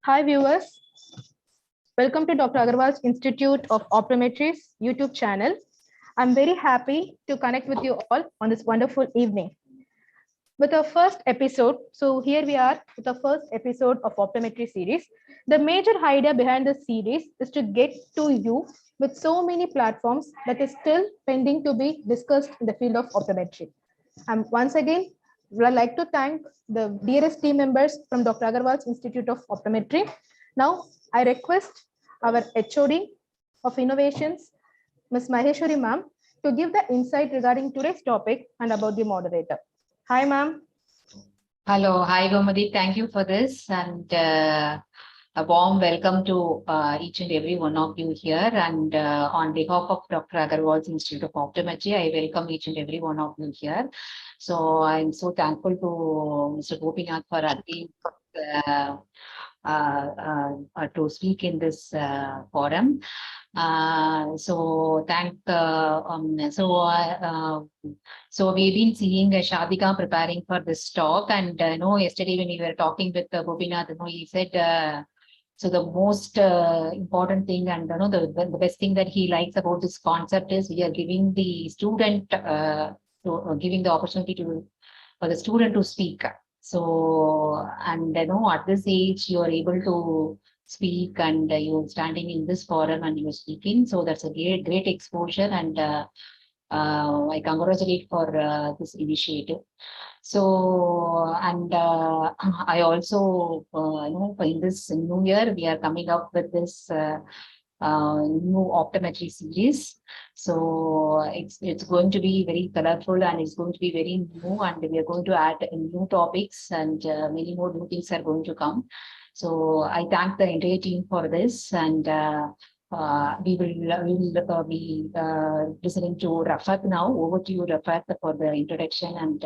Hi viewers, welcome to Dr. Agarwal's Institute of Optometry's YouTube channel. I'm very happy to connect with you all on this wonderful evening. With our first episode, so here we are with the first episode of Optometry series. The major idea behind the series is to get to you with so many platforms that is still pending to be discussed in the field of optometry. Once again, would like to thank the dearest team members from Dr. Agarwal's Institute of Optometry. Now, I request our HOD of Innovations, Ms. Maheshwari ma'am, to give the insight regarding today's topic and about the moderator. Hi, ma'am. Hello. Hi, Gomadi. Thank you for this and a warm welcome to each and every one of you here. And on behalf of Dr. Agarwal's Institute of Optometry, I welcome each and every one of you here. So I'm so thankful to Mr. Gopinath for asking to speak in this forum. So we've been seeing Shadhika preparing for this talk, and yesterday when we were talking with Gopinath, he said. So the most important thing and the best thing that he likes about this concept is we are giving the student giving the opportunity for the student to speak. So and at this age you are able to speak and you're standing in this forum and you're speaking. So that's a great exposure, and I congratulate for this initiative. So, and I also, in this new year, we are coming up with this new optometry series. So it's going to be very colorful and it's going to be very new, and we are going to add new topics and many more new things are going to come. So I thank the entire team for this, and we will be listening to Rafat now. Over to you, Rafat, for the introduction and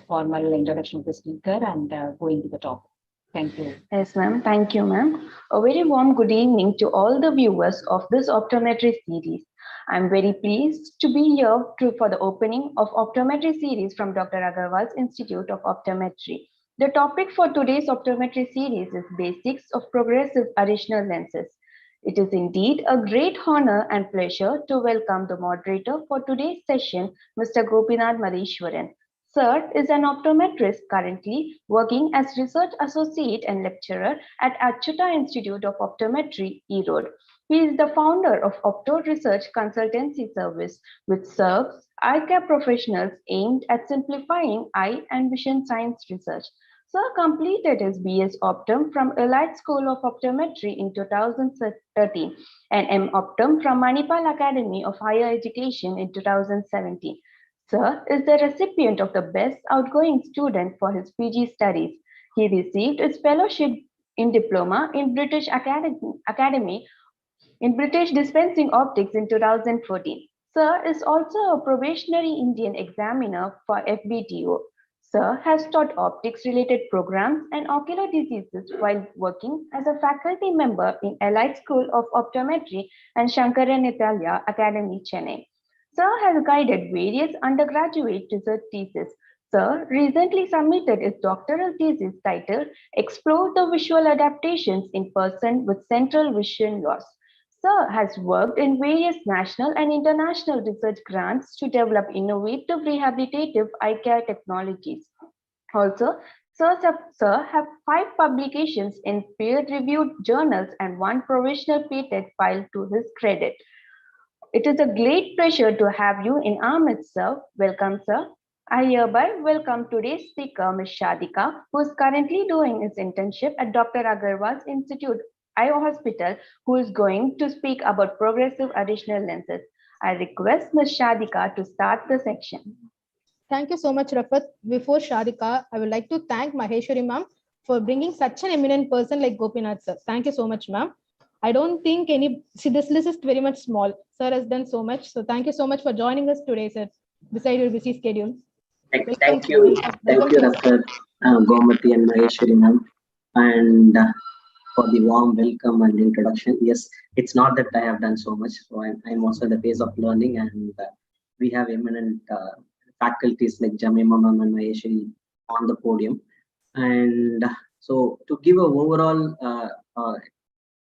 formal introduction of the speaker and going to the topic. Thank you. Yes, ma'am. Thank you, ma'am. A very warm good evening to all the viewers of this optometry series. I'm very pleased to be here for the opening of optometry series from Dr. Agarwal's Institute of Optometry. The topic for today's optometry series is Basics of Progressive Additional Lenses. It is indeed a great honor and pleasure to welcome the moderator for today's session, Mr. Gopinath Madheshwaran. Sir is an optometrist currently working as research associate and lecturer at Achyuta Institute of Optometry, Erode. He is the founder of Opto Research Consultancy Service, which serves eye care professionals aimed at simplifying eye and vision science research. Sir completed his BS Optum from Elite School of Optometry in 2013 and M Optum from Manipal Academy of Higher Education in 2017. Sir is the recipient of the Best Outgoing Student for his PG studies. He received his fellowship in diploma in British Academy in British Dispensing Optics in 2014. Sir is also a probationary Indian examiner for FBTO. Sir has taught optics-related programs and ocular diseases while working as a faculty member in Elite School of Optometry and Shankaranithalya Academy, Chennai. Sir has guided various undergraduate research theses. Sir recently submitted his doctoral thesis titled Explore the Visual Adaptations in Person with Central Vision Loss. Sir has worked in various national and international research grants to develop innovative rehabilitative eye care technologies. Also, Sir have 5 publications in peer-reviewed journals and 1 provisional patent filed to his credit. It is a great pleasure to have you in our midst, sir. Welcome, sir. I hereby welcome today's speaker, Ms. Shadhika, who is currently doing his internship at Dr. Agarwal's Institute Eye Hospital, who is going to speak about progressive additional lenses. I request Ms. Shadhika to start the section. Thank you so much, Rafat. Before Shadhika, I would like to thank Maheshwari ma'am for bringing such an eminent person like Gopinath sir. Thank you so much, this list is very much small. Sir has done so much. So thank you so much for joining us today, sir, beside your busy schedule. Thank you, Dr. Gomati and Maheshwari ma'am, and for the warm welcome and introduction. Yes, it's not that I have done so much. So I'm also at the phase of learning, and we have eminent faculties like Jamima ma'am and Maheshwari on the podium. And So to give a overall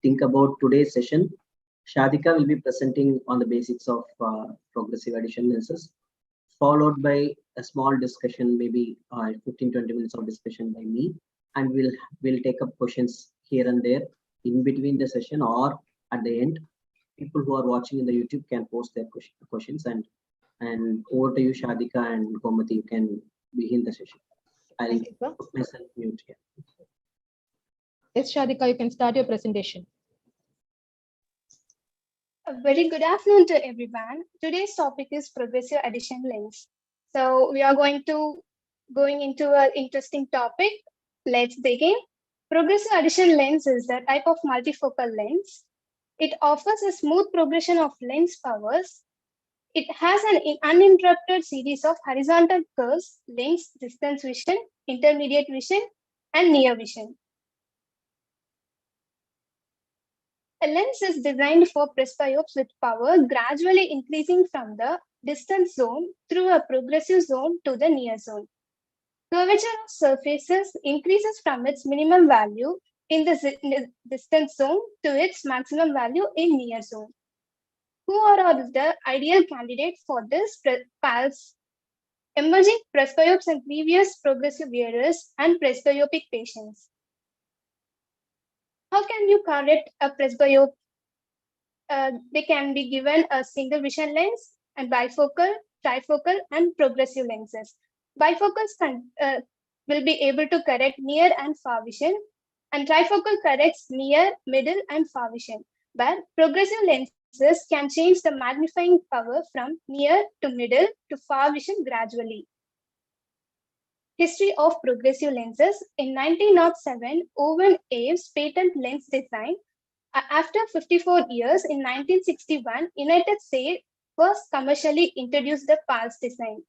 think about today's session, Shadhika will be presenting on the basics of progressive addition lenses, followed by a small discussion, maybe 15-20 minutes of discussion by me, and we'll take up questions here and there in between the session or at the end. People who are watching in the YouTube can post their questions, and over to you, Shadhika and Gopinath, you can begin the session. I'll put myself mute here. Yes, Shadhika, you can start your presentation. A very good afternoon to everyone. Today's topic is progressive addition lens. So we are going into an interesting topic. Let's begin. Progressive addition lens is the type of multifocal lens. It offers a smooth progression of lens powers. It has an uninterrupted series of horizontal curves, lens, distance vision, intermediate vision, and near vision. A lens is designed for presbyopes with power gradually increasing from the distance zone through a progressive zone to the near zone. Curvature of surfaces increases from its minimum value in the distance zone to its maximum value in near zone. Who are the ideal candidates for this PALs? Emerging presbyopes and previous progressive wearers and presbyopic patients. How can you correct a presbyope? They can be given a single vision lens and bifocal, trifocal, and progressive lenses. Bifocals will be able to correct near and far vision, and trifocal corrects near, middle, and far vision. But progressive lenses can change the magnifying power from near to middle to far vision gradually. History of progressive lenses. In 1907, Owen Aves patent lens design. After 54 years, in 1961, United States first commercially introduced the PALs design.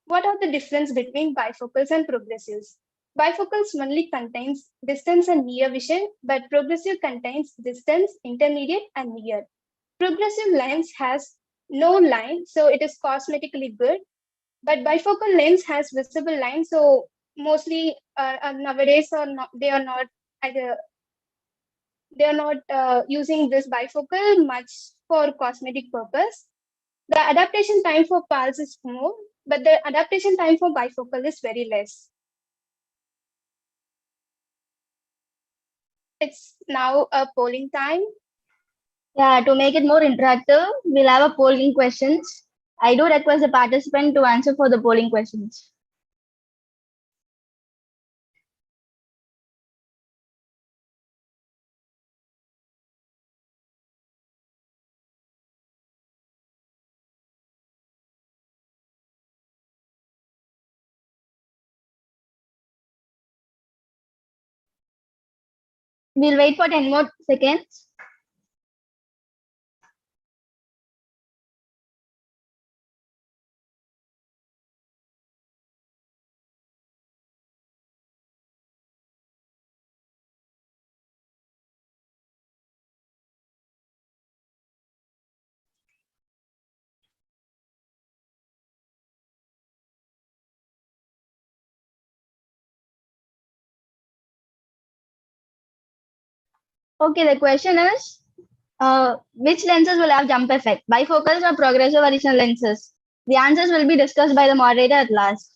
What are the difference between bifocals and progressives? Bifocals only contains distance and near vision, but progressive contains distance, intermediate, and near. Progressive lens has no line, so it is cosmetically good, but bifocal lens has visible line, so mostly nowadays they are not using this bifocal much for cosmetic purpose. The adaptation time for PALs is more, but the adaptation time for bifocal is very less. It's now a polling time. Yeah, to make it more interactive, we'll have a polling questions. I do request the participant to answer for the polling questions. We'll wait for 10 more seconds. Okay, the question is, which lenses will have jump effect? Bifocals or progressive addition lenses? The answers will be discussed by the moderator at last.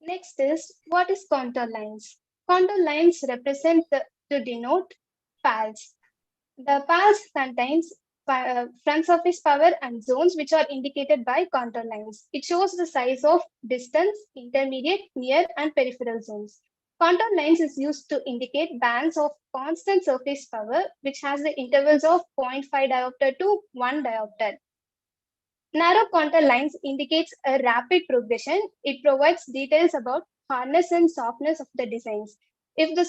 Next is, what is contour lines? Contour lines represent to denote PALs. The PALs contains front surface power and zones which are indicated by contour lines. It shows the size of distance, intermediate, near, and peripheral zones. Contour lines is used to indicate bands of constant surface power, which has the intervals of 0.5 diopter to 1 diopter. Narrow contour lines indicates a rapid progression. It provides details about hardness and softness of the designs. If the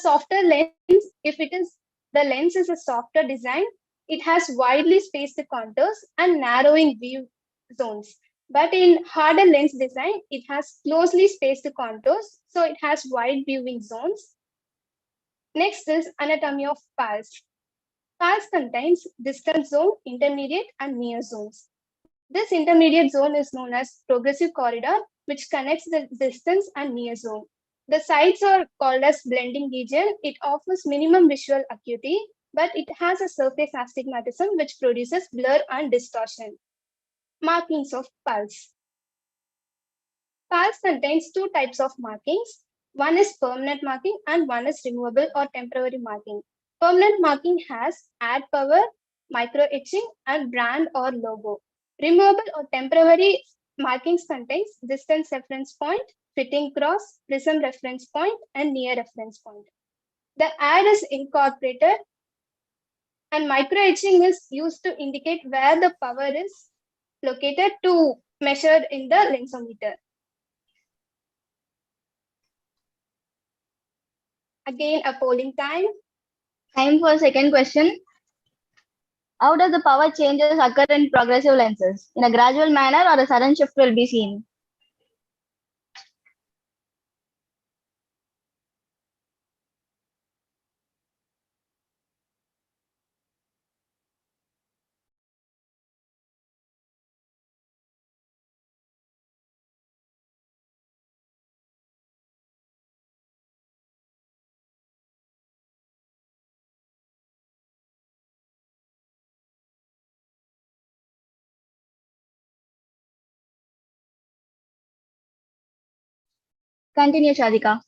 lens is a softer design, it has widely spaced contours and narrowing view zones. But in harder lens design, it has closely spaced contours, so it has wide viewing zones. Next is anatomy of PALs. PALs contains distance zone, intermediate, and near zones. This intermediate zone is known as progressive corridor, which connects the distance and near zone. The sides are called as blending region. It offers minimum visual acuity, but it has a surface astigmatism which produces blur and distortion. Markings of PALs. PALs contains two types of markings. One is permanent marking and one is removable or temporary marking. Permanent marking has add power, micro etching, and brand or logo. Removable or temporary markings contains distance reference point, fitting cross, prism reference point, and near reference point. The add is incorporated, and micro etching is used to indicate where the power is located to measure in the lensometer. Again, a polling time. Time for second question. How does the power changes occur in progressive lenses? In a gradual manner or a sudden shift will be seen? Continue, Shadhika.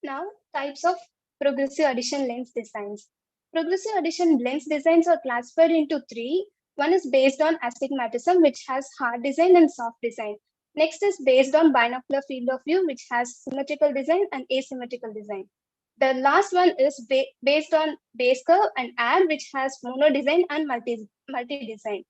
Now, types of progressive addition lens designs. Progressive addition lens designs are classified into three. One is based on astigmatism, which has hard design and soft design. Next is based on binocular field of view, which has symmetrical design and asymmetrical design. The last one is based on base curve and add, which has mono design and multi design.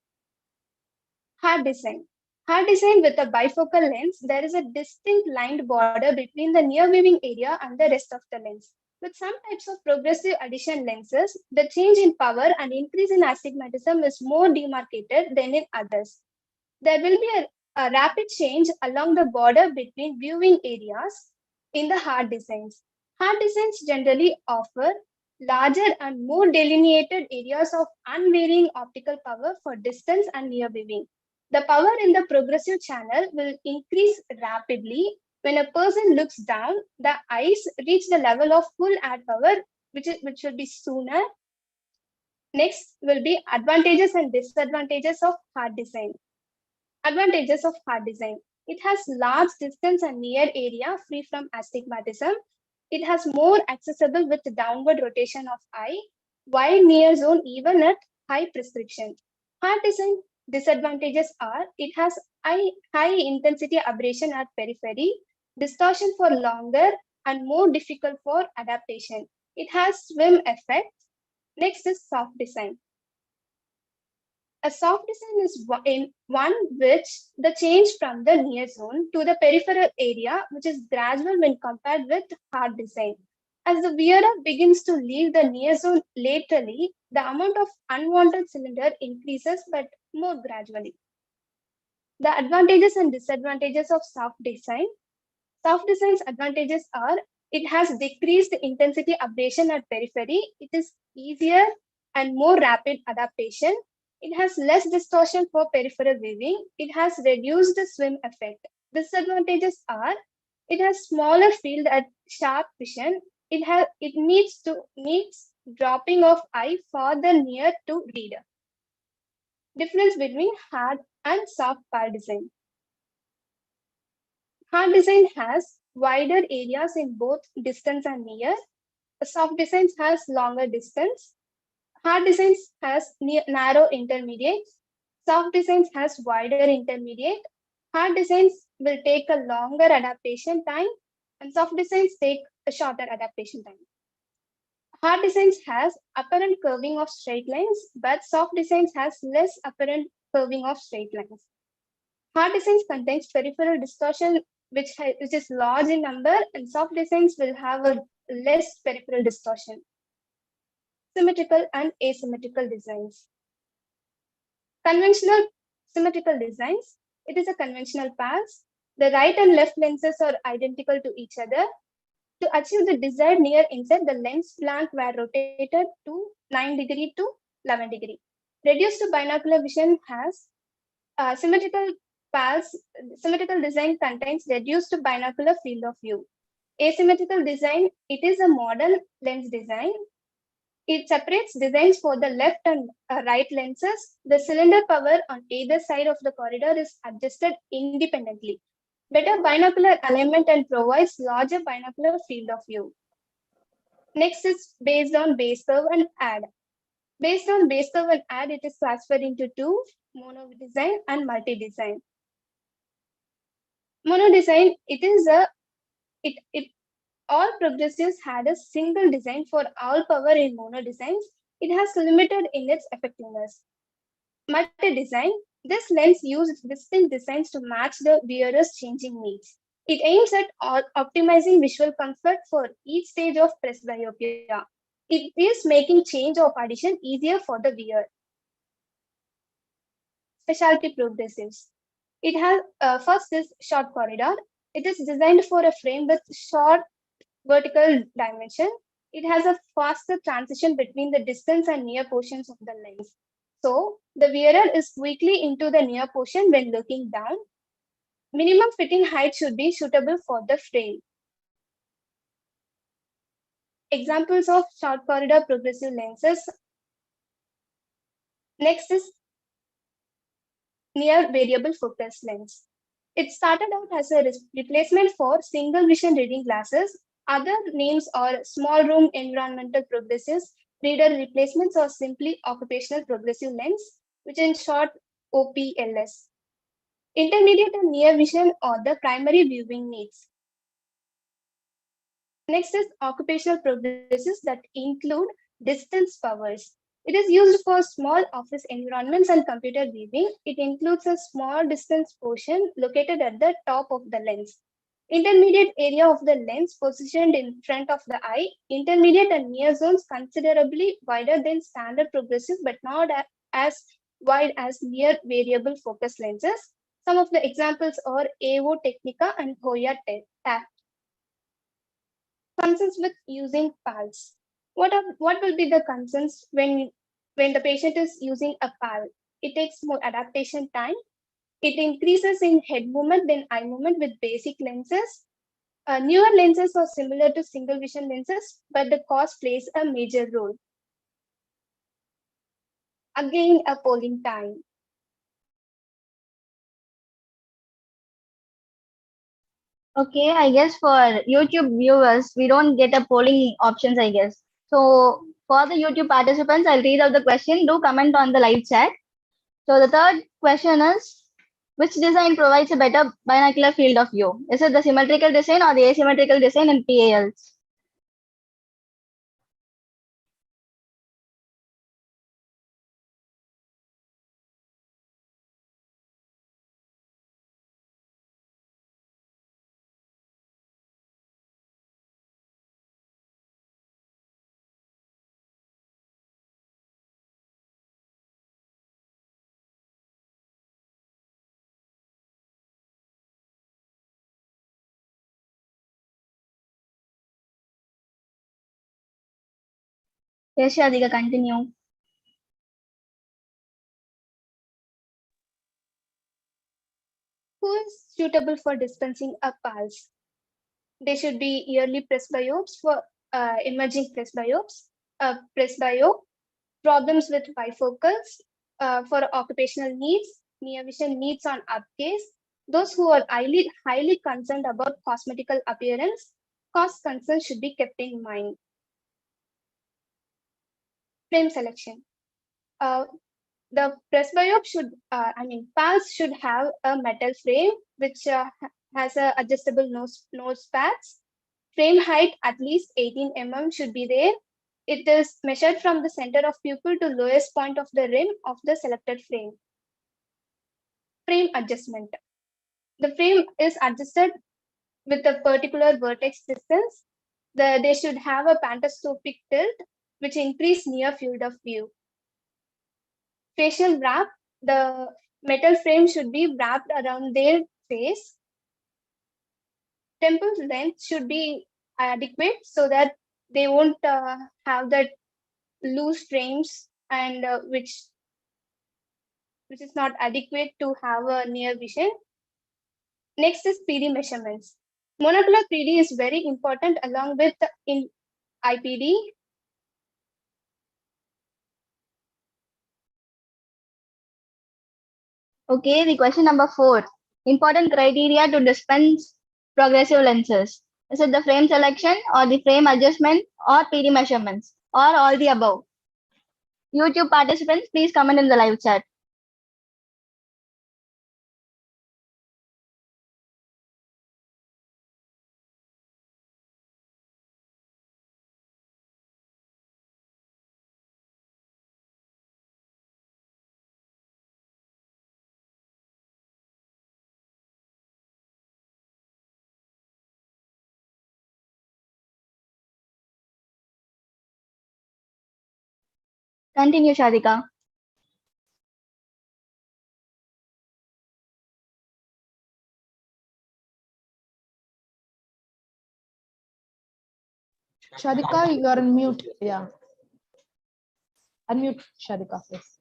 Hard design. Hard design with a bifocal lens, there is a distinct lined border between the near viewing area and the rest of the lens. With some types of progressive addition lenses, the change in power and increase in astigmatism is more demarcated than in others. There will be a rapid change along the border between viewing areas in the hard designs. Hard designs generally offer larger and more delineated areas of unvarying optical power for distance and near viewing. The power in the progressive channel will increase rapidly. When a person looks down, the eyes reach the level of full add power, which will be sooner. Next will be advantages and disadvantages of hard design. Advantages of hard design. It has large distance and near area free from astigmatism. It has more accessible with downward rotation of eye, wide near zone even at high prescription. Hard design disadvantages are it has high intensity aberration at periphery, distortion for longer, and more difficult for adaptation. It has swim effect. Next is soft design. A soft design is one which the change from the near zone to the peripheral area, which is gradual when compared with hard design. As the wearer begins to leave the near zone laterally, the amount of unwanted cylinder increases, but more gradually. The advantages and disadvantages of soft design. Soft design's advantages are it has decreased intensity aberration at periphery. It is easier and more rapid adaptation. It has less distortion for peripheral viewing. It has reduced the swim effect. Disadvantages are it has smaller field at sharp vision. It needs dropping of eye farther near to reader. Difference between hard and soft PAL design. Hard design has wider areas in both distance and near. Soft designs has longer distance. Hard designs has narrow intermediate. Soft designs has wider intermediate. Hard designs will take a longer adaptation time, and soft designs take a shorter adaptation time. Hard designs has apparent curving of straight lines, but soft designs has less apparent curving of straight lines. Hard designs contains peripheral distortion, which is large in number, and soft designs will have a less peripheral distortion. Symmetrical and asymmetrical designs. Conventional symmetrical designs. It is a conventional PALs. The right and left lenses are identical to each other. To achieve the desired near inset, the lens flank were rotated to 9 degree to 11 degree. Reduced to binocular vision has symmetrical PALs. Symmetrical design contains reduced binocular field of view. Asymmetrical design, it is a modern lens design. It separates designs for the left and right lenses. The cylinder cover on either side of the corridor is adjusted independently. Better binocular alignment and provides larger binocular field of view. Next is based on base curve and add. Based on base curve and add, it is classified into two, mono design and multi design. Mono design, all progressives had a single design for all power in mono designs. It has limited in its effectiveness. Multi-design, this lens uses distinct designs to match the wearer's changing needs. It aims at optimizing visual comfort for each stage of presbyopia. It is making change of addition easier for the wearer. Specialty progressives. It has first is short corridor. It is designed for a frame with short vertical dimension. It has a faster transition between the distance and near portions of the lens. So the wearer is quickly into the near portion when looking down. Minimum fitting height should be suitable for the frame. Examples of short corridor progressive lenses. Next is near variable focus lens. It started out as a replacement for single vision reading glasses. Other names are small room environmental progressives, reader replacements, or simply occupational progressive lens, which in short OPLS. Intermediate and near vision are the primary viewing needs. Next is occupational progressives that include distance powers. It is used for small office environments and computer viewing. It includes a small distance portion located at the top of the lens. Intermediate area of the lens positioned in front of the eye. Intermediate and near zones considerably wider than standard progressive, but not as wide as near variable focus lenses. Some of the examples are AO Technica and Hoya TAC. Concerns with using PALs. What will be the concerns when the patient is using a PAL? It takes more adaptation time. It increases in head movement than eye movement with basic lenses. Newer lenses are similar to single vision lenses, but the cost plays a major role. Again, a polling time. Okay, I guess for YouTube viewers, we don't get a polling options, I guess. So for the YouTube participants, I'll read out the question. Do comment on the live chat. So the third question is, which design provides a better binocular field of view? Is it the symmetrical design or the asymmetrical design in PALs? Yes, Shadhika, continue. Who is suitable for dispensing a PALs? They should be yearly presbyopes for emerging presbyopes, presbyope, problems with bifocals, for occupational needs, near vision needs on upcase, those who are highly concerned about cosmetical appearance. Cost concerns should be kept in mind. Frame selection. The presbyope should, PALs should have a metal frame which has a adjustable nose pads. Frame height at least 18 mm should be there. It is measured from the center of pupil to lowest point of the rim of the selected frame. Frame adjustment. The frame is adjusted with a particular vertex distance. They should have a pantoscopic tilt, which increase near field of view. Facial wrap. The metal frame should be wrapped around their face. Temple length should be adequate so that they won't have that loose frames and which is not adequate to have a near vision. Next is PD measurements. Monocular PD is very important along with in IPD. Okay, the question number 4. Important criteria to dispense progressive lenses. Is it the frame selection or the frame adjustment or PD measurements or all the above? YouTube participants, please comment in the live chat. Continue, Shadhika. Shadhika, you are on mute. Yeah. Unmute, Shadhika, please.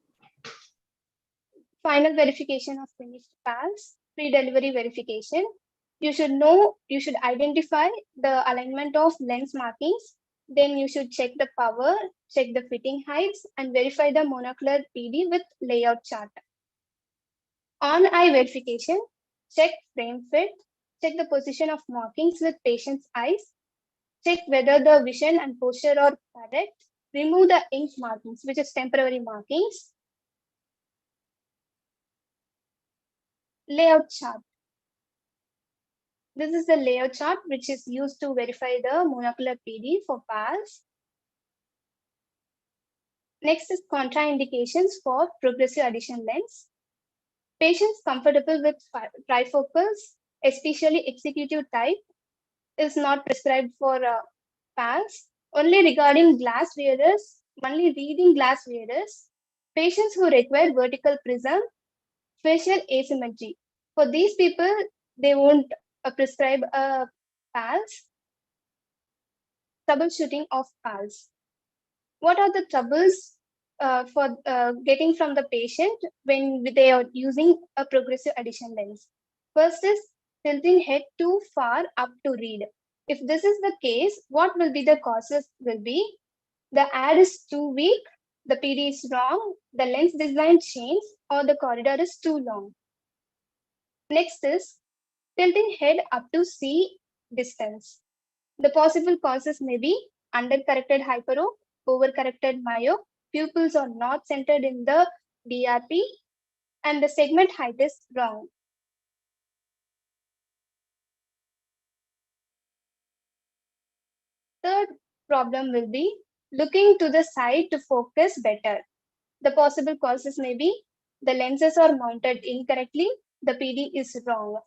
Final verification of finished PALs, pre-delivery verification. You should identify the alignment of lens markings. Then you should check the power, check the fitting heights, and verify the monocular PD with layout chart. On eye verification, check frame fit, check the position of markings with patient's eyes, check whether the vision and posture are correct, remove the ink markings, which is temporary markings. Layout chart. This is the layout chart which is used to verify the monocular PD for PALs. Next is contraindications for progressive addition lens. Patients comfortable with trifocals, especially executive type, is not prescribed for PALs. Only regarding glass wearers, only reading glass wearers, patients who require vertical prism, facial asymmetry. For these people, they won't prescribe PALs. Troubleshooting of PALs. What are the troubles for getting from the patient when they are using a progressive addition lens? First is tilting head too far up to read. If this is the case, what will be the causes will be? The ad is too weak, the PD is wrong, the lens design change, or the corridor is too long. Next is tilting head up to see distance. The possible causes may be undercorrected hyperope, overcorrected myope, pupils are not centered in the DRP, and the segment height is wrong. Third problem will be looking to the side to focus better. The possible causes may be the lenses are mounted incorrectly, the PD is wrong.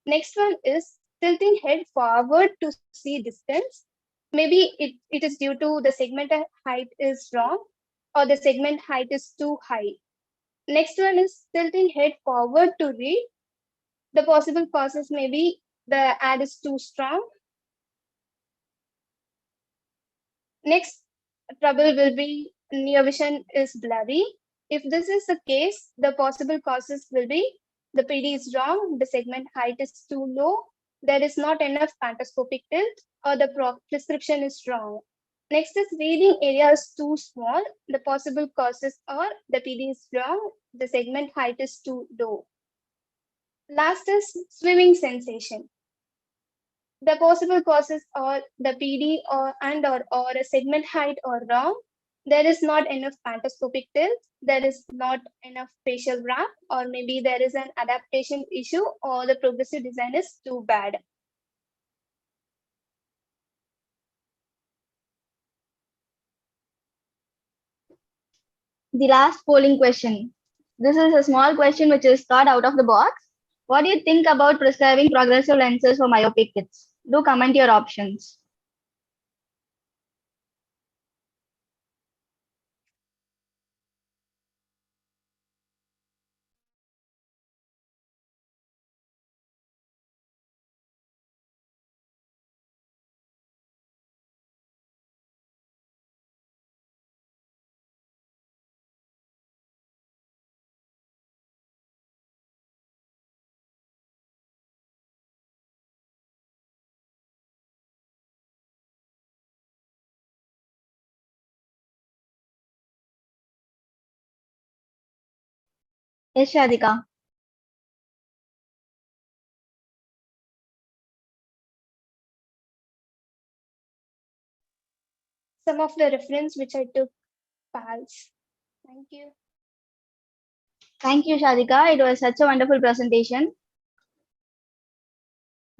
Next one is tilting head forward to see distance. Maybe it is due to the segment height is wrong or the segment height is too high. Next one is tilting head forward to read. The possible causes may be the ad is too strong. Next trouble will be near vision is blurry. If this is the case, the possible causes will be the PD is wrong, the segment height is too low, there is not enough pantoscopic tilt, or the prescription is wrong. Next is reading area is too small. The possible causes are the PD is wrong, the segment height is too low. Last is swimming sensation. The possible causes are the PD or a segment height are wrong. There is not enough pantoscopic tilt, there is not enough facial wrap, or maybe there is an adaptation issue, or the progressive design is too bad. The last polling question. This is a small question which is thought out of the box. What do you think about prescribing progressive lenses for myopic kids? Do comment your options. Yes, Shadhika. Some of the reference which I took PALs. Thank you. Thank you, Shadhika. It was such a wonderful presentation.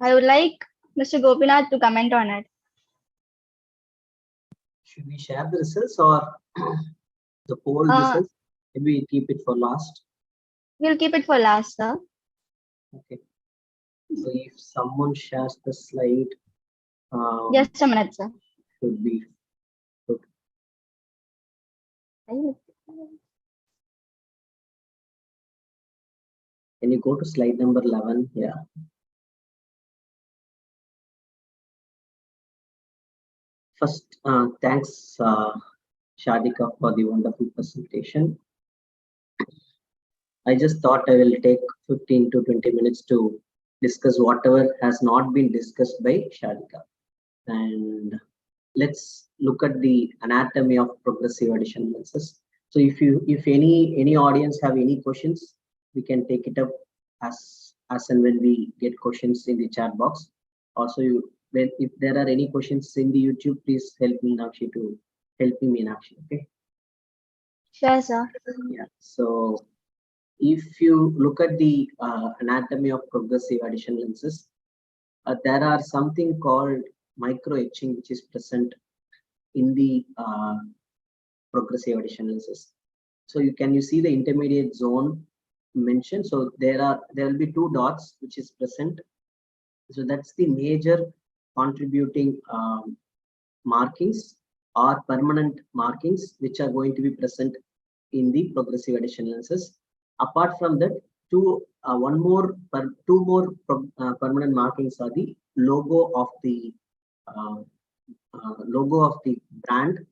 I would like Mr. Gopinath to comment on it. Should we share the results or the poll results? Maybe we keep it for last. We'll keep it for last, sir. Okay. So if someone shares the slide, Just a minute, sir. should be good. Can you go to slide number 11? Yeah. First, thanks, Shadhika, for the wonderful presentation. I just thought I will take 15 to 20 minutes to discuss whatever has not been discussed by Shadhika. And let's look at the anatomy of progressive addition lenses. So if any audience have any questions, we can take it up as and when we get questions in the chat box. Also, if there are any questions in the YouTube, please help me, Nakshi, to help me, Meenakshi. Okay. Sure, sir. Yeah. So if you look at the anatomy of progressive addition lenses, there are something called micro etching which is present in the progressive addition lenses. So you see the intermediate zone mentioned. So there will be 2 dots which is present. So that's the major contributing markings or permanent markings which are going to be present in the progressive addition lenses. Apart from that, two more permanent markings are the logo of the brand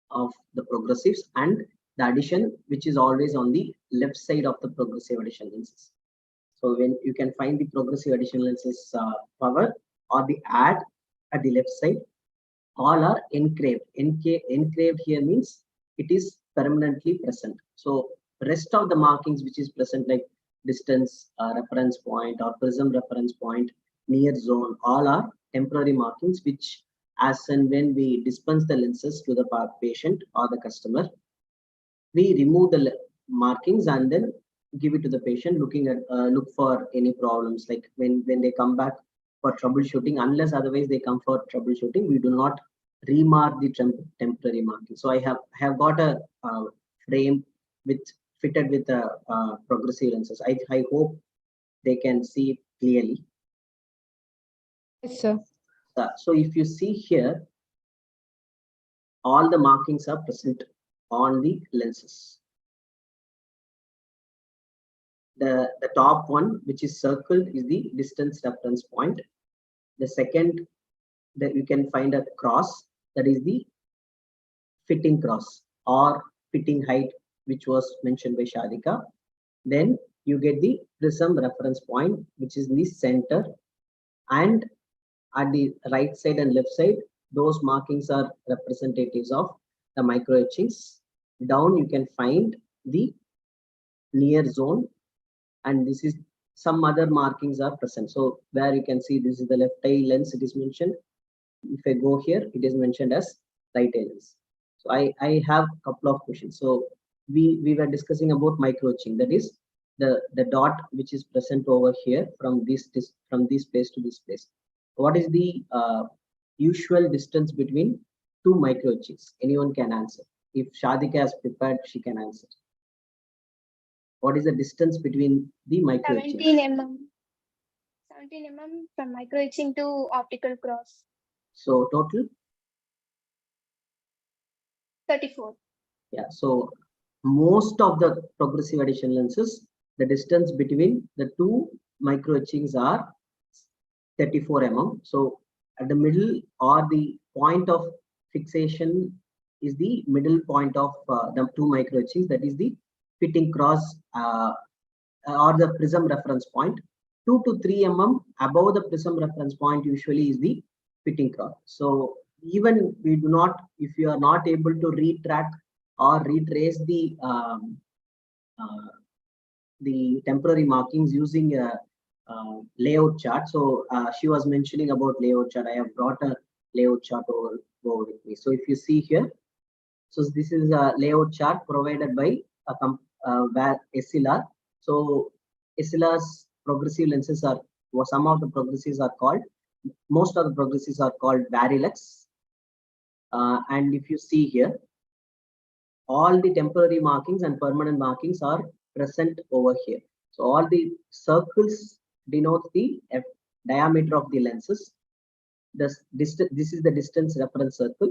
of the progressives and the addition, which is always on the left side of the progressive addition lenses. So when you can find the progressive addition lenses power or the add at the left side, all are engraved. Engraved here means it is permanently present. So rest of the markings which is present, like distance reference point or prism reference point, near zone, all are temporary markings which as and when we dispense the lenses to the patient or the customer, we remove the markings and then give it to the patient, look for any problems, like when they come back for troubleshooting. Unless otherwise they come for troubleshooting, we do not remark the temporary marking. So I have got a frame fitted with progressive lenses. I hope they can see it clearly. Yes, sir. So if you see here, all the markings are present on the lenses. The top one, which is circled, is the distance reference point. The second, that you can find a cross, that is the fitting cross or fitting height, which was mentioned by Shadhika. Then you get the prism reference point, which is in the center, and at the right side and left side, those markings are representatives of the micro etchings. Down you can find the near zone, and this is some other markings are present. So where you can see this is the left eye lens, it is mentioned. If I go here, it is mentioned as right eye lens. So I have a couple of questions. So we were discussing about micro etching, that is the dot which is present over here from this place to this place. What is the usual distance between two micro etchings? Anyone can answer. If Shadhika has prepared, she can answer. What is the distance between the micro etchings? 17 mm. 17 mm from micro etching to optical cross. So total? 34. Yeah, so most of the progressive addition lenses, the distance between the two micro etchings are 34 mm. So at the middle or the point of fixation is the middle point of the two micro etchings, that is the fitting cross or the prism reference point. 2 to 3 mm above the prism reference point usually is the fitting cross. So even we do not, if you are not able to retract or retrace the the temporary markings using a layout chart. So she was mentioning about layout chart. I have brought a layout chart over with me. So if you see here, so this is a layout chart provided by SLR. So SLR's progressive lenses are, well, some of the progressives are called, most of the progressives are called Varilux. And if you see here, all the temporary markings and permanent markings are present over here. So all the circles denote the diameter of the lenses. This is the distance reference circle.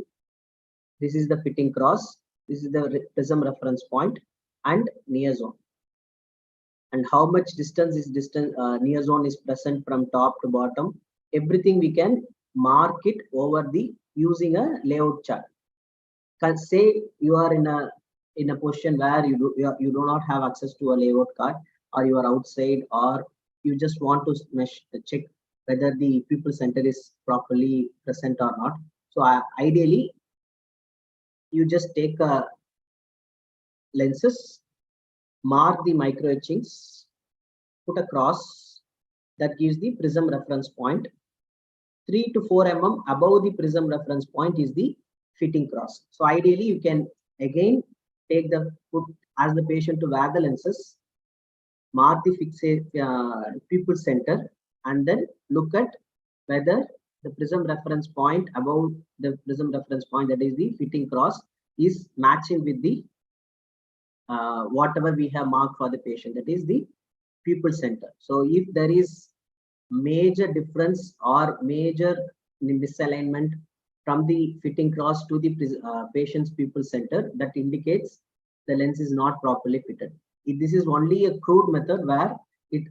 This is the fitting cross. This is the prism reference point and near zone. And how much distance is near zone is present from top to bottom. Everything we can mark it over the using a layout chart. Can say you are in a position where you do not have access to a layout card, or you are outside, or you just want to check whether the pupil center is properly present or not. So ideally, you just take lenses, mark the micro etchings, put a cross that gives the prism reference point. 3 to 4 mm above the prism reference point is the fitting cross. So ideally, you can again take ask the patient to wear the lenses, mark the pupil center, and then look at whether the prism reference point above the prism reference point, that is the fitting cross, is matching with the whatever we have marked for the patient, that is the pupil center. So if there is major difference or major misalignment from the fitting cross to the patient's pupil center, that indicates the lens is not properly fitted. If this is only a crude method where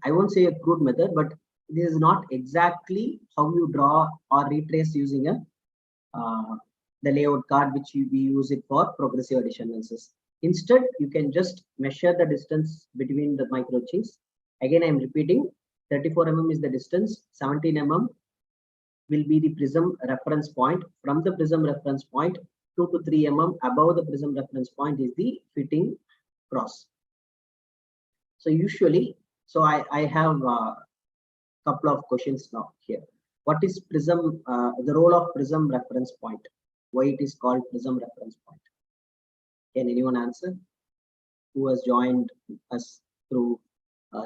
I won't say a crude method, but this is not exactly how you draw or retrace using the layout card, which we use it for progressive addition lenses. Instead, you can just measure the distance between the micro etchings. Again, I'm repeating, 34 mm is the distance, 17 mm will be the prism reference point. From the prism reference point, 2 to 3 mm above the prism reference point is the fitting cross. So usually, so I have a couple of questions now here. What is prism, the role of prism reference point? Why it is called prism reference point? Can anyone answer? Who has joined us through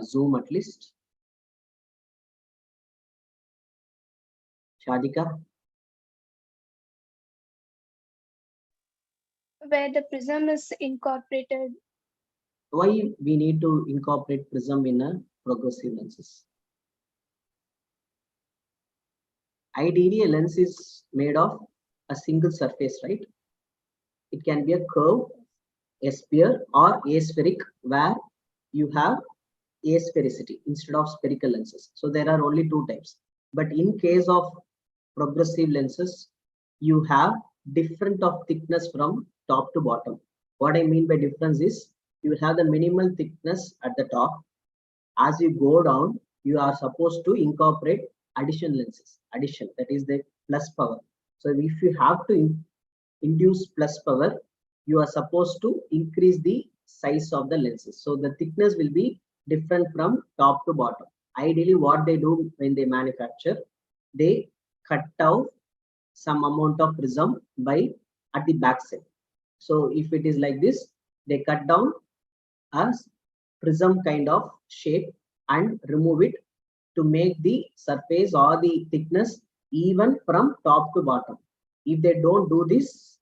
Zoom at least? Shadhika? Where the prism is incorporated. Why we need to incorporate prism in a progressive lenses? Ideally, a lens is made of a single surface, right? It can be a curve, a sphere, or aspheric, where you have asphericity instead of spherical lenses. So there are only two types. But in case of progressive lenses, you have different of thickness from top to bottom. What I mean by difference is you have the minimal thickness at the top. As you go down, you are supposed to incorporate addition lenses. Addition, that is the plus power. So if you have to induce plus power, you are supposed to increase the size of the lenses. So the thickness will be different from top to bottom. Ideally, what they do when they manufacture, they cut out some amount of prism at the back side. So if it is like this, they cut down a prism kind of shape and remove it to make the surface or the thickness even from top to bottom. If they don't do this,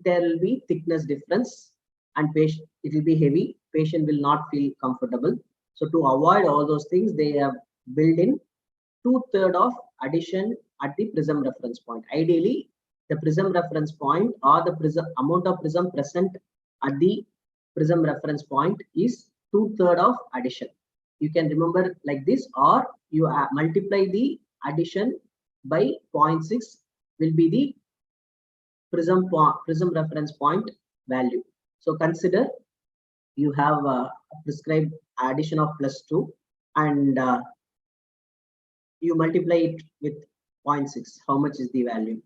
there will be thickness difference and it will be heavy. Patient will not feel comfortable. So to avoid all those things, they have built in 2/3 of addition at the prism reference point. Ideally, the prism reference point or the amount of prism present at the prism reference point is 2/3 of addition. You can remember like this, or you multiply the addition by 0.6 will be the prism reference point value. So consider you have a prescribed addition of +2 and you multiply it with 0.6. How much is the value?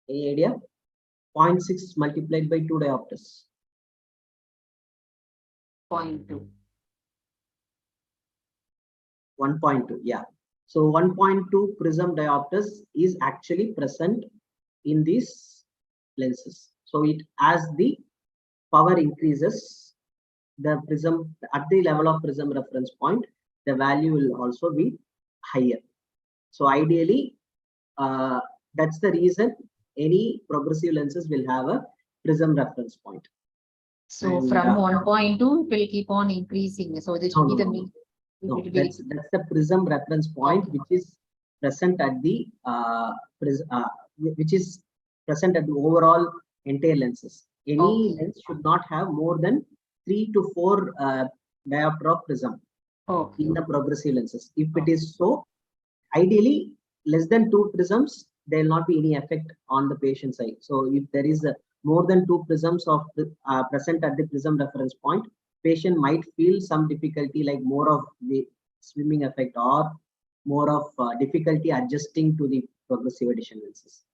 Any idea? 0.6 multiplied by 2 diopters? 0.2. 1.2, yeah. So 1.2 prism diopters is actually present in these lenses. So it, as the power increases, the prism at the level of prism reference point, the value will also be higher. So ideally, that's the reason any progressive lenses will have a prism reference point. So And, from 1.2 it will keep on increasing. So this will be the mean. No, that's the prism reference point, which is present at the which is present at the overall entire lenses. Any lens should not have more than 3 to 4 diopter of prism in the progressive lenses. If it is so, ideally less than 2 prisms, there will not be any effect on the patient's eye. So if there is more than 2 prisms of present at the prism reference point, patient might feel some difficulty, like more of the swimming effect or more of difficulty adjusting to the progressive addition lenses.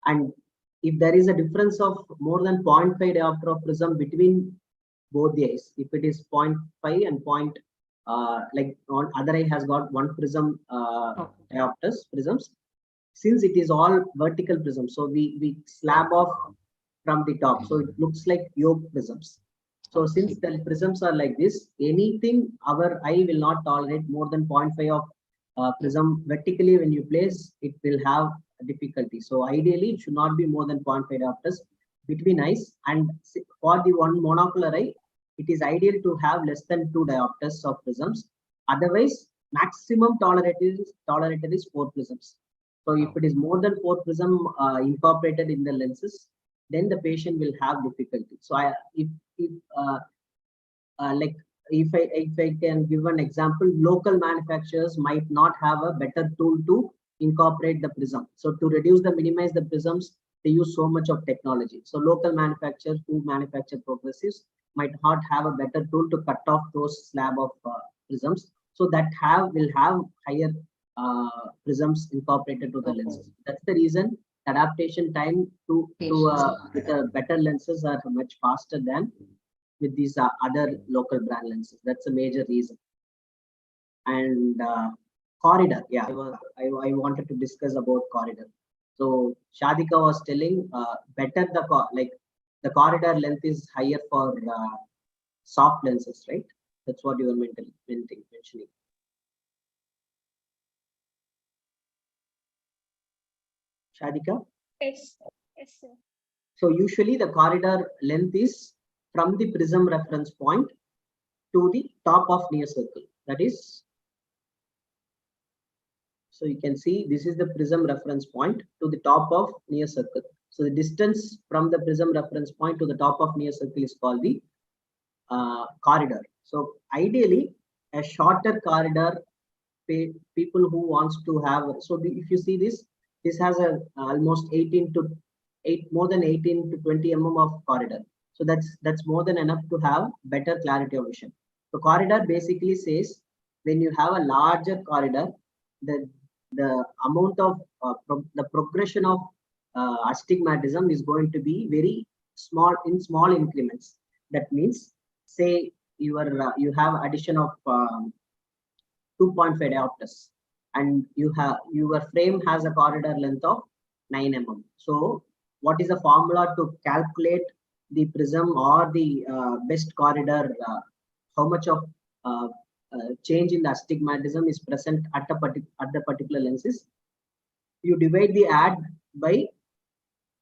And if there is a difference of more than 0.5 diopter of prism between both the eyes, if it is 0.5 and like on other eye has got 1 prism prisms, since it is all vertical prisms, so we slab off from the top, so it looks like yoke prisms. So since the prisms are like this, anything our eye will not tolerate more than 0.5 of prism vertically. When you place, it will have difficulty. So ideally, it should not be more than 0.5 diopters between eyes. And for the one monocular eye, it is ideal to have less than 2 diopters of prisms. Otherwise, maximum tolerated is 4 prisms. So if it is more than 4 prism incorporated in the lenses, then the patient will have difficulty. So if I can give an example, local manufacturers might not have a better tool to incorporate the prism. So to minimize the prisms, they use so much of technology. So local manufacturers who manufacture progressives might not have a better tool to cut off those slab of prisms. So that will have higher prisms incorporated to the lenses. That's the reason adaptation time with the better lenses are much faster than with these other local brand lenses. That's a major reason. And corridor, yeah, I wanted to discuss about corridor. So Shadhika was telling better the corridor length is higher for soft lenses, right? That's what you were mentioning. Shadhika? Yes, yes, sir. So usually the corridor length is from the prism reference point to the top of near circle. That is, so you can see this is the prism reference point to the top of near circle. So the distance from the prism reference point to the top of near circle is called the corridor. So ideally, a shorter corridor, people who wants to have, so if you see this has a almost more than 18 to 20 mm of corridor. So that's more than enough to have better clarity of vision. So corridor basically says when you have a larger corridor, the amount of the progression of astigmatism is going to be very small, in small increments. That means, say you have addition of 2.5 diopters, and your frame has a corridor length of 9 mm. So what is the formula to calculate the prism or the best corridor? How much of change in the astigmatism is present at the particular lenses? You divide the add by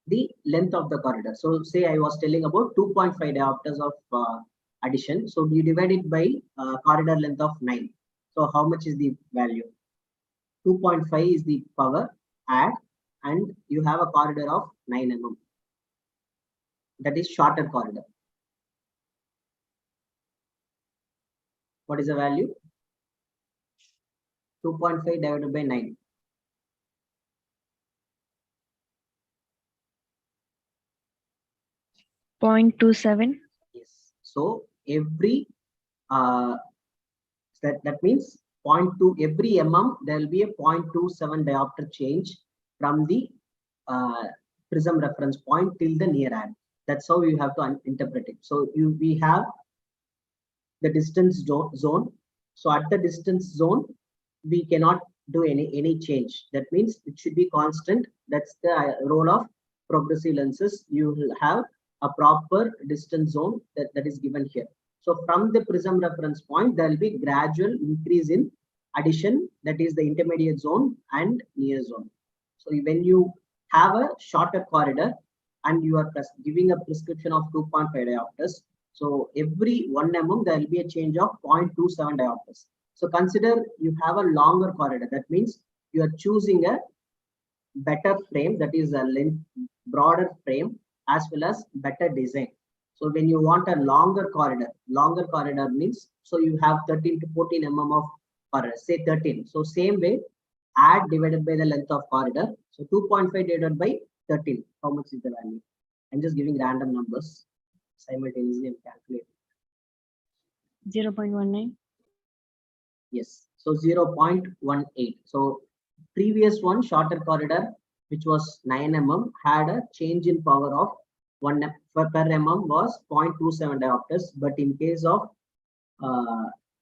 the length of the corridor. So say I was telling about 2.5 diopters of addition. So we divide it by corridor length of 9. So how much is the value? 2.5 is the power add, and you have a corridor of 9 mm. That is shorter corridor. What is the value? 2.5 divided by 9. 0.27. Yes. So every that means 0.2 every mm there will be a 0.27 diopter change from the prism reference point till the near eye. That's how you have to interpret it. So we have the distance zone. So at the distance zone, we cannot do any change. That means it should be constant. That's the role of progressive lenses. You will have a proper distance zone that is given here. So from the prism reference point, there will be gradual increase in addition, that is the intermediate zone and near zone. So when you have a shorter corridor and you are giving a prescription of 2.5 diopters, so every 1 mm there will be a change of 0.27 diopters. So consider you have a longer corridor. That means you are choosing a better frame, that is a broader frame as well as better design. So when you want a longer corridor means, so you have 13 to 14 mm of corridor, say 13. So same way, add divided by the length of corridor. So 2.5 divided by 13. How much is the value? I'm just giving random numbers simultaneously and calculating. 0.19. Yes. So 0.18. So previous one, shorter corridor, which was 9 mm, had a change in power of 1 per mm was 0.27 diopters. But in case of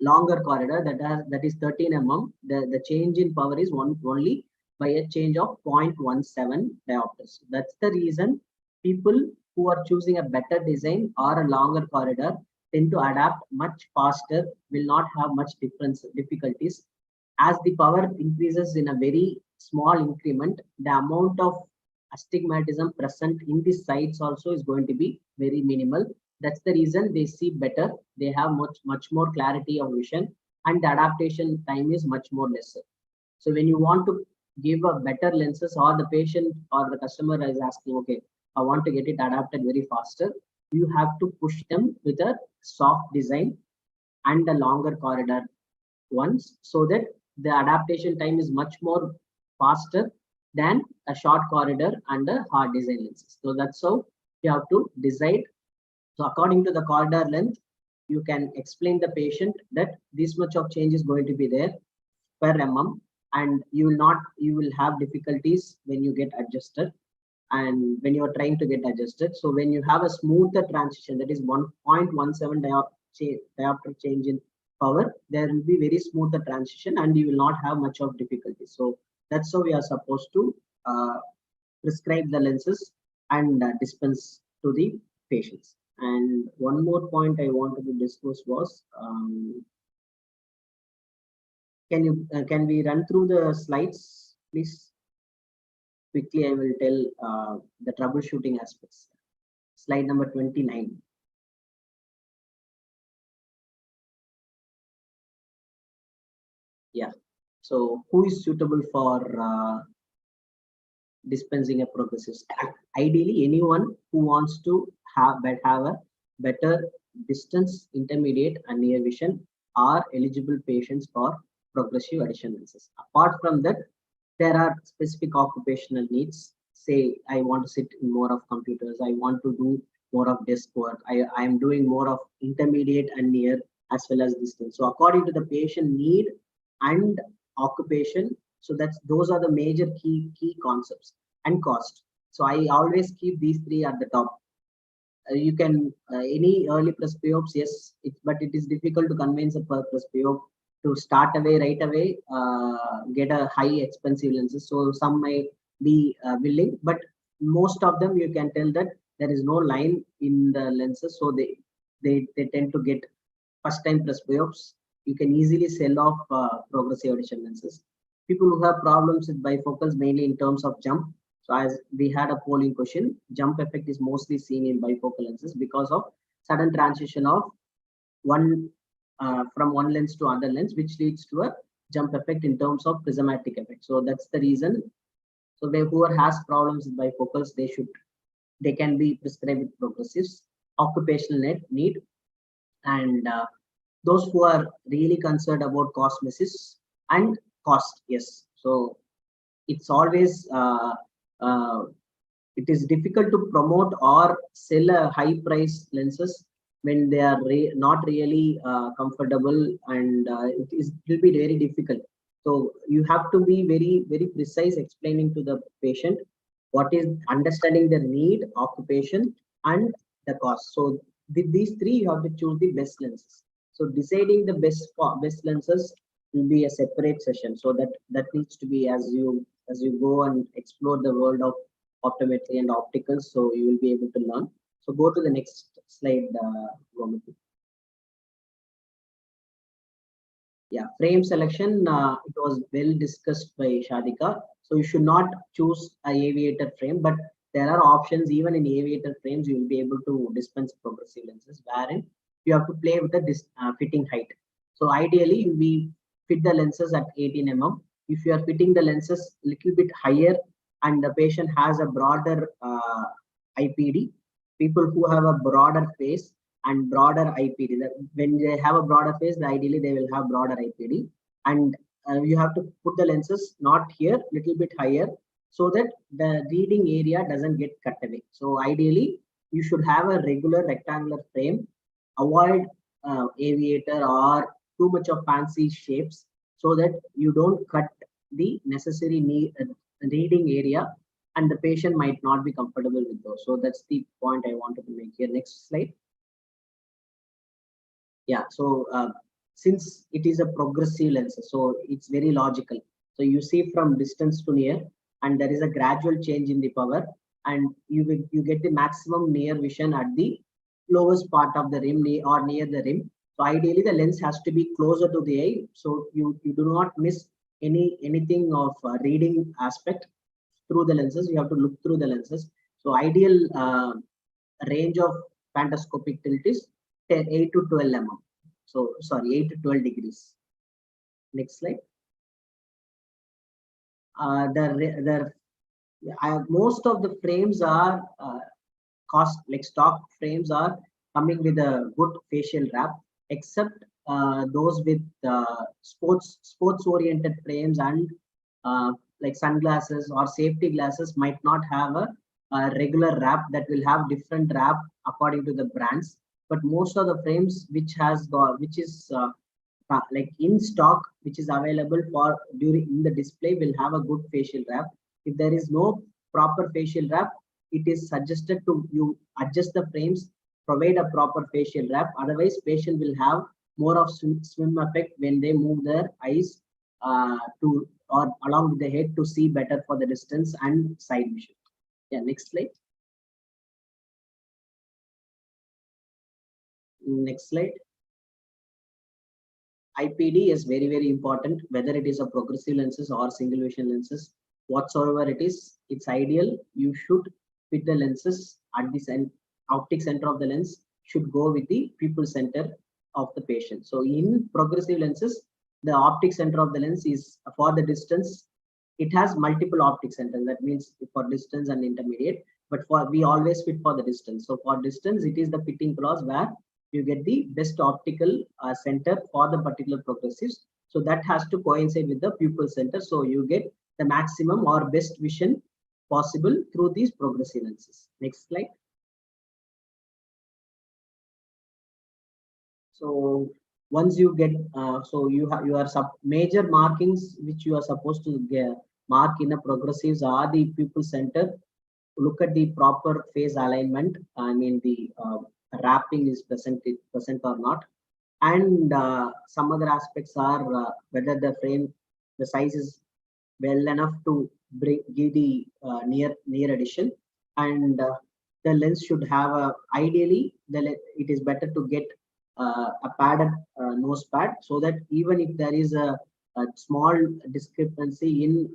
longer corridor, that is 13 mm, the change in power is only by a change of 0.17 diopters. That's the reason people who are choosing a better design or a longer corridor tend to adapt much faster, will not have much difficulties. As the power increases in a very small increment, the amount of astigmatism present in the sites also is going to be very minimal. That's the reason they see better. They have much more clarity of vision, and the adaptation time is much more lesser. So when you want to give a better lenses, or the patient or the customer is asking, okay, I want to get it adapted very faster, you have to push them with a soft design and a longer corridor ones, so that the adaptation time is much more faster than a short corridor and a hard design lenses. So that's how you have to decide. So according to the corridor length, you can explain the patient that this much of change is going to be there per mm, and you will have difficulties when you get adjusted and when you are trying to get adjusted. So when you have a smoother transition, that is 1.17 diopter change in power, there will be very smoother transition and you will not have much of difficulty. So that's how we are supposed to prescribe the lenses and dispense to the patients. And one more point I wanted to discuss was, can we run through the slides, please? Quickly, I will tell the troubleshooting aspects. Slide number 29. Yeah. So who is suitable for dispensing a progressive? Ideally, anyone who wants to have a better distance, intermediate and near vision are eligible patients for progressive addition lenses. Apart from that, there are specific occupational needs. Say, I want to sit in more of computers, I want to do more of desk work, I am doing more of intermediate and near as well as distance. So according to the patient need and occupation, so those are the major key concepts. And cost. So I always keep these three at the top. You can any early presbyopes, yes, but it is difficult to convince a presbyope to start right away, get a high expensive lenses. So some may be willing, but most of them you can tell that there is no line in the lenses, so they tend to get first time presbyopes. You can easily sell off progressive addition lenses. People who have problems with bifocals, mainly in terms of jump. So as we had a polling question, jump effect is mostly seen in bifocal lenses because of sudden transition of from one lens to other lens, which leads to a jump effect in terms of prismatic effect. So that's the reason. So whoever has problems with bifocals, they can be prescribed with progressives. Occupational need, and those who are really concerned about cosmesis and cost. Yes. So it's always it is difficult to promote or sell a high price lenses when they are not really comfortable, and it will be very difficult. So you have to be very precise explaining to the patient what is understanding the need, occupation, and the cost. So with these three, you have to choose the best lenses. So deciding the best lenses will be a separate session. So that needs to be as you go and explore the world of optometry and opticals. So you will be able to learn. So go to the next slide, Gomati. Yeah, frame selection, it was well discussed by Shadhika. So you should not choose a aviator frame, but there are options even in aviator frames. You will be able to dispense progressive lenses, wherein you have to play with the fitting height. So ideally, we fit the lenses at 18 mm. If you are fitting the lenses a little bit higher and the patient has a broader IPD, people who have a broader face and broader IPD. When they have a broader face, ideally they will have broader IPD, and you have to put the lenses not here, little bit higher, so that the reading area doesn't get cut away. So ideally, you should have a regular rectangular frame. Avoid aviator or too much of fancy shapes, so that you don't cut the necessary reading area, and the patient might not be comfortable with those. So that's the point I wanted to make here. Next slide. Yeah, so since it is a progressive lens, so it's very logical. So you see from distance to near, and there is a gradual change in the power, and you get the maximum near vision at the lowest part of the rim or near the rim. So ideally the lens has to be closer to the eye, so you do not miss anything of reading aspect through the lenses. You have to look through the lenses. So ideal range of pantoscopic tilt is 8 to 12 mm. So sorry, 8 to 12 degrees. Next slide. Most of the frames are stock frames are coming with a good facial wrap, except those with sports oriented frames and like sunglasses or safety glasses might not have a regular wrap, that will have different wrap according to the brands. But most of the frames which is like in stock, which is available for in the display, will have a good facial wrap. If there is no proper facial wrap, it is suggested to you adjust the frames, provide a proper facial wrap. Otherwise, patient will have more of swim effect when they move their eyes to or along with the head to see better for the distance and side vision. Yeah, next slide. Next slide. IPD is very, very important, whether it is a progressive lenses or single vision lenses, whatsoever it is, it's ideal. You should fit the lenses at the optic center of the lens should go with the pupil center of the patient. So in progressive lenses, the optic center of the lens is for the distance. It has multiple optic centers. That means for distance and intermediate, but we always fit for the distance. So for distance, it is the fitting clause where you get the best optical center for the particular progressives. So that has to coincide with the pupil center. So you get the maximum or best vision possible through these progressive lenses. Next slide. So once you get, so you have your major markings which you are supposed to mark in a progressives are the pupil center. Look at the proper phase alignment. I mean the wrapping is present or not, and some other aspects are whether the frame, the size is well enough to give the near addition, and the lens should have ideally it is better to get a padded nose pad, so that even if there is a small discrepancy in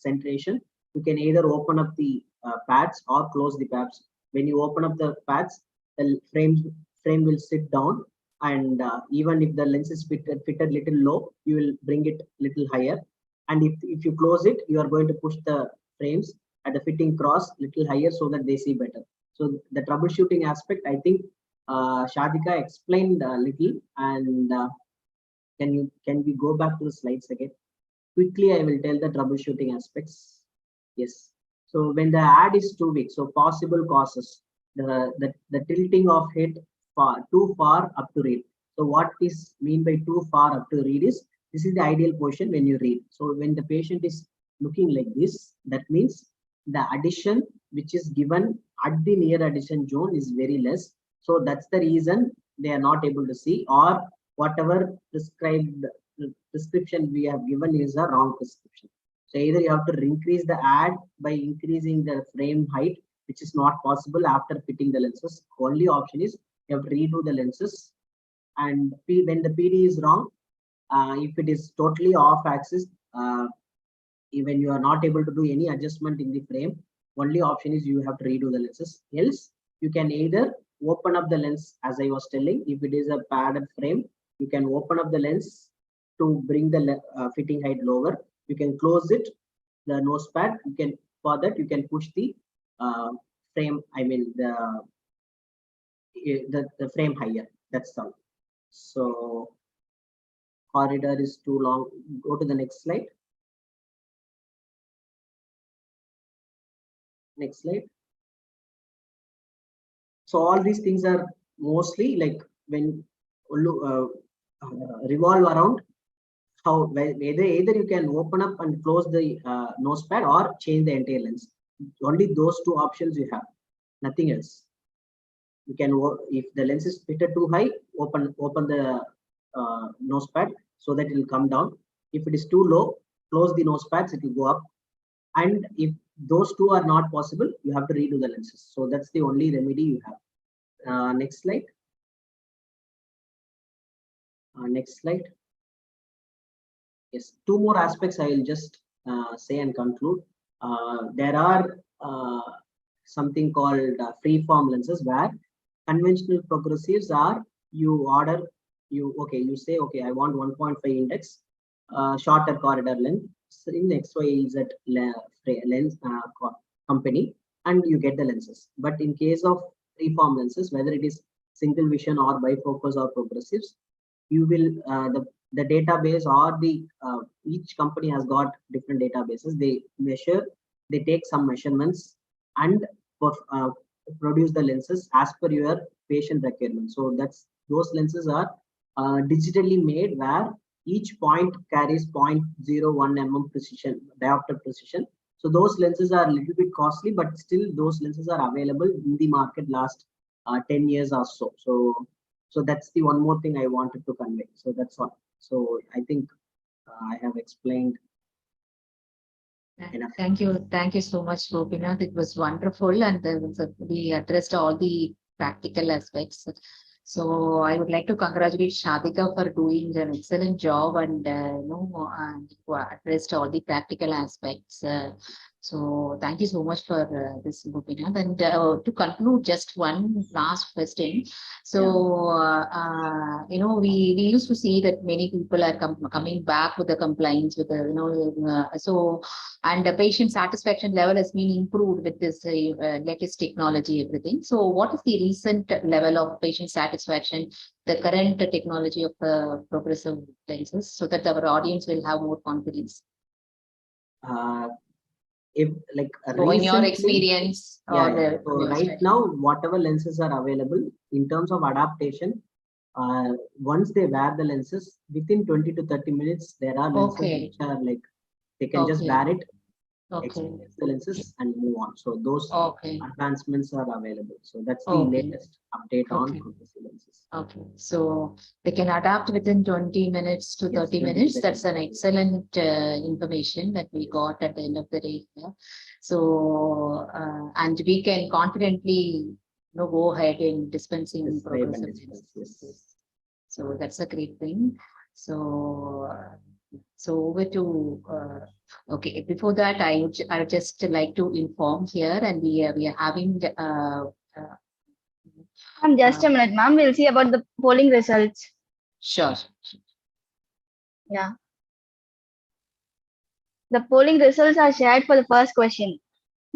centration, you can either open up the pads or close the pads. When you open up the pads, the frame will sit down, and even if the lens is fitted little low, you will bring it little higher. And if you close it, you are going to push the frames at the fitting cross little higher so that they see better. So the troubleshooting aspect, I think Shadhika explained a little, and can we go back to the slides again? Quickly, I will tell the troubleshooting aspects. Yes. So when the ad is too weak, so possible causes, the tilting of head too far up to read. So what is mean by too far up to read is, this is the ideal position when you read. So when the patient is looking like this, that means the addition which is given at the near addition zone is very less. So that's the reason they are not able to see, or whatever prescription we have given is a wrong prescription. So either you have to increase the ad by increasing the frame height, which is not possible after fitting the lenses. Only option is you have to redo the lenses. And when the PD is wrong, if it is totally off axis, even you are not able to do any adjustment in the frame, only option is you have to redo the lenses. Else, you can either open up the lens, as I was telling. If it is a padded frame, you can open up the lens to bring the fitting height lower. You can close it, the nose pad. You can, for that you can push the frame. I mean the frame higher. That's all. So corridor is too long. Go to the next slide. Next slide. So all these things are mostly like when revolve around how either you can open up and close the nose pad or change the entire lens. Only those two options you have, nothing else. You can, if the lens is fitted too high, open the nose pad so that it will come down. If it is too low, close the nose pads, it will go up. And if those two are not possible, you have to redo the lenses. So that's the only remedy you have. Next slide. Next slide. Yes, two more aspects I will just say and conclude. There are something called free-form lenses, where conventional progressives are, you order, you say, okay, I want 1.5 index, shorter corridor length in the XYZ lens company, and you get the lenses. But in case of free-form lenses, whether it is single vision or bifocals or progressives, you will the database or the each company has got different databases. They measure, they take some measurements and produce the lenses as per your patient requirement. So that's, those lenses are digitally made, where each point carries 0.01 mm precision, diopter precision. So those lenses are a little bit costly, but still those lenses are available in the market last 10 years or so. So that's the one more thing I wanted to convey. So that's all. So I think I have explained enough. Thank you so much, Gopinath. It was wonderful, and we addressed all the practical aspects. So I would like to congratulate Shadhika for doing an excellent job, and addressed all the practical aspects. So thank you so much for this, Gopinath. And to conclude, just one last question. So we used to see that many people are coming back with the complaints with the and the patient satisfaction level has been improved with this latest technology, everything. So what is the recent level of patient satisfaction, the current technology of the progressive lenses, so that our audience will have more confidence? If like in your experience, so right now, whatever lenses are available in terms of adaptation, once they wear the lenses, within 20 to 30 minutes, there are lenses which are like, they can just wear it, experience the lenses and move on. So those advancements are available. So that's the latest update on progressive lenses. Okay, so they can adapt within 20 minutes to 30 minutes. That's an excellent information that we got at the end of the day. Yeah? So and we can confidently go ahead in dispensing progressive lenses. So that's a great thing. So over to okay. Before that, I would just like to inform here, and we are having just a minute, ma'am. We'll see about the polling results. Sure. Yeah. The polling results are shared for the first question.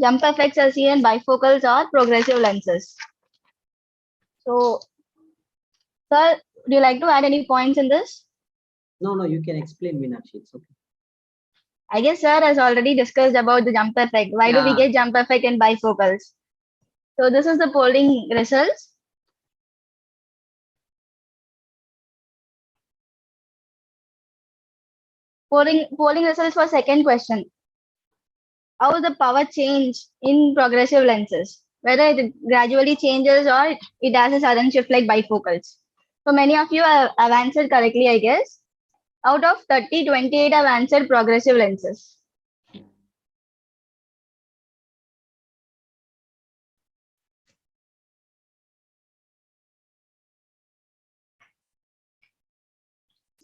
Jump effects are seen in bifocals or progressive lenses. So, sir, would you like to add any points in this? No, you can explain, Meenakshi. It's okay. I guess sir has already discussed about the jump effect. Why do we get jump effect in bifocals? So this is the polling results. Polling results for second question. how the power change in progressive lenses, whether it gradually changes or it has a sudden shift like bifocals. So many of you have answered correctly, I guess. Out of 30, 28 have answered progressive lenses.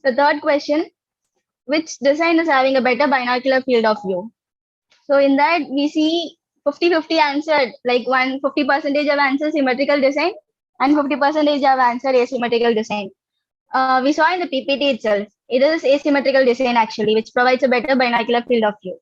The third question, which design is having a better binocular field of view? So in that we see 50-50 answered, like 50% have answered symmetrical design and 50% have answered asymmetrical design. We saw in the PPT itself, it is asymmetrical design actually, which provides a better binocular field of view.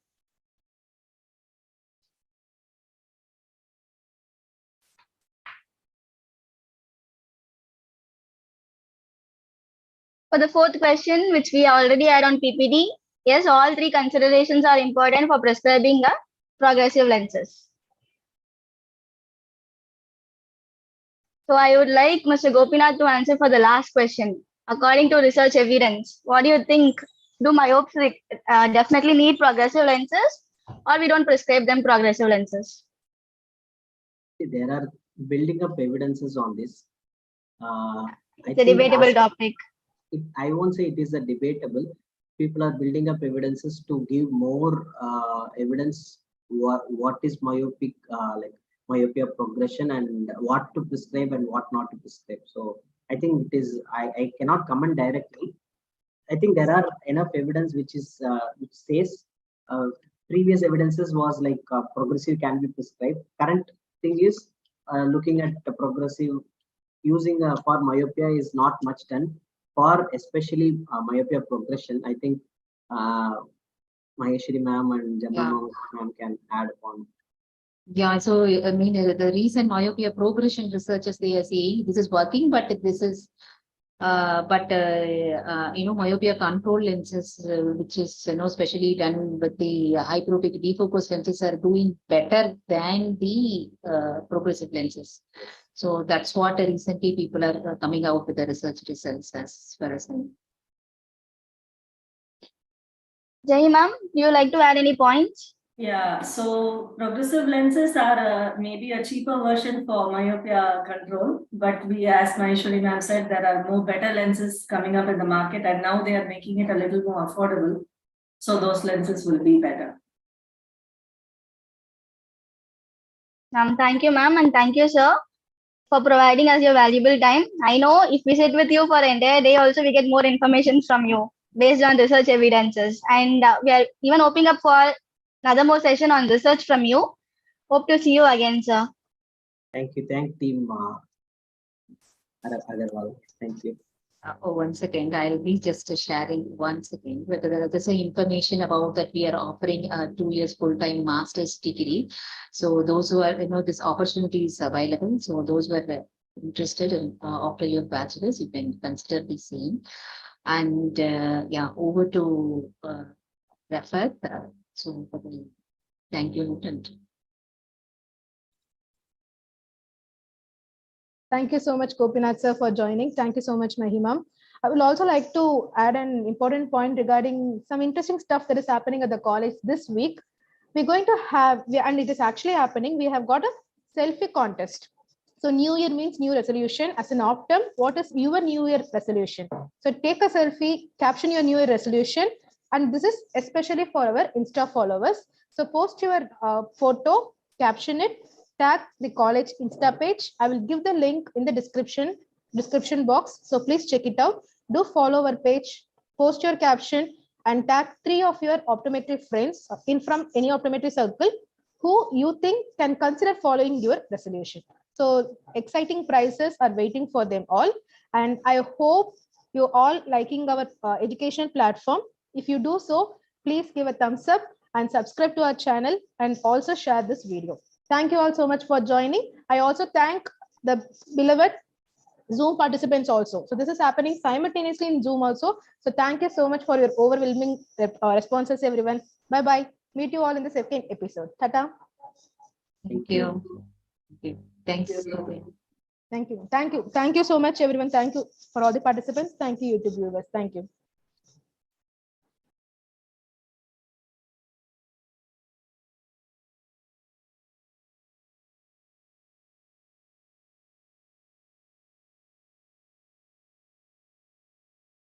For the fourth question, which we already had on PPT, yes, all three considerations are important for prescribing a progressive lenses. So I would like Mr. Gopinath to answer for the last question. According to research evidence, what do you think? Do myopes definitely need progressive lenses, or we don't prescribe them progressive lenses? There are building up evidences on this. It's a debatable topic. I won't say it is a debatable. People are building up evidences to give more evidence what is myopic, like myopia progression, and what to prescribe and what not to prescribe. So I think it is. I cannot comment directly. I think there are enough evidence which says previous evidences was like progressive can be prescribed. Current thing is looking at the progressive using for myopia is not much done. For especially myopia progression, I think Maheshwari ma'am and Janna ma'am can add on. Yeah, so I mean, the recent myopia progression researchers, they are saying this is working, but this is, myopia control lenses, which is, especially done with the hyperopic defocus lenses, are doing better than the progressive lenses. So that's what recently people are coming out with the research results as far as I know. Jai ma'am, do you like to add any points? Yeah, so progressive lenses are maybe a cheaper version for myopia control, but as Maheshwari ma'am said, there are more better lenses coming up in the market, and now they are making it a little more affordable. So those lenses will be better. Thank you, ma'am, and thank you, sir, for providing us your valuable time. I know if we sit with you for an entire day, also we get more information from you based on research evidences, and we are even opening up for another more session on research from you. Hope to see you again, sir. Thank you. Thank team Agarwal. Thank you. One second, I'll be just sharing one second. There's some information about that we are offering a 2 years full-time master's degree. So those who are, this opportunity is available. So those who are interested in after your bachelor's, you can consider the same. And over to Rafat. So thank you, Lieutenant. Thank you so much, Gopinath sir, for joining. Thank you so much, Mahima. I would also like to add an important point regarding some interesting stuff that is happening at the college this week. We're going to have, and it is actually happening, we have got a selfie contest. So new year means new resolution. As an optum, what is your new year resolution? So take a selfie, caption your new year resolution. And this is especially for our Insta followers. So post your photo, caption it, tag the college Insta page. I will give the link in the description box. So please check it out. Do follow our page, post your caption, and tag 3 of your optometry friends from any optometry circle who you think can consider following your resolution. So exciting prizes are waiting for them all. And I hope you all liking our educational platform. If you do so, please give a thumbs up and subscribe to our channel and also share this video. Thank you all so much for joining. I also thank the beloved Zoom participants also. So this is happening simultaneously in Zoom also. So thank you so much for your overwhelming responses, everyone. Bye-bye. Meet you all in the second episode. Tata. Thank you. Thanks. Thank you. Thank you. Thank you so much, everyone. Thank you for all the participants. Thank you, YouTube viewers. Thank you.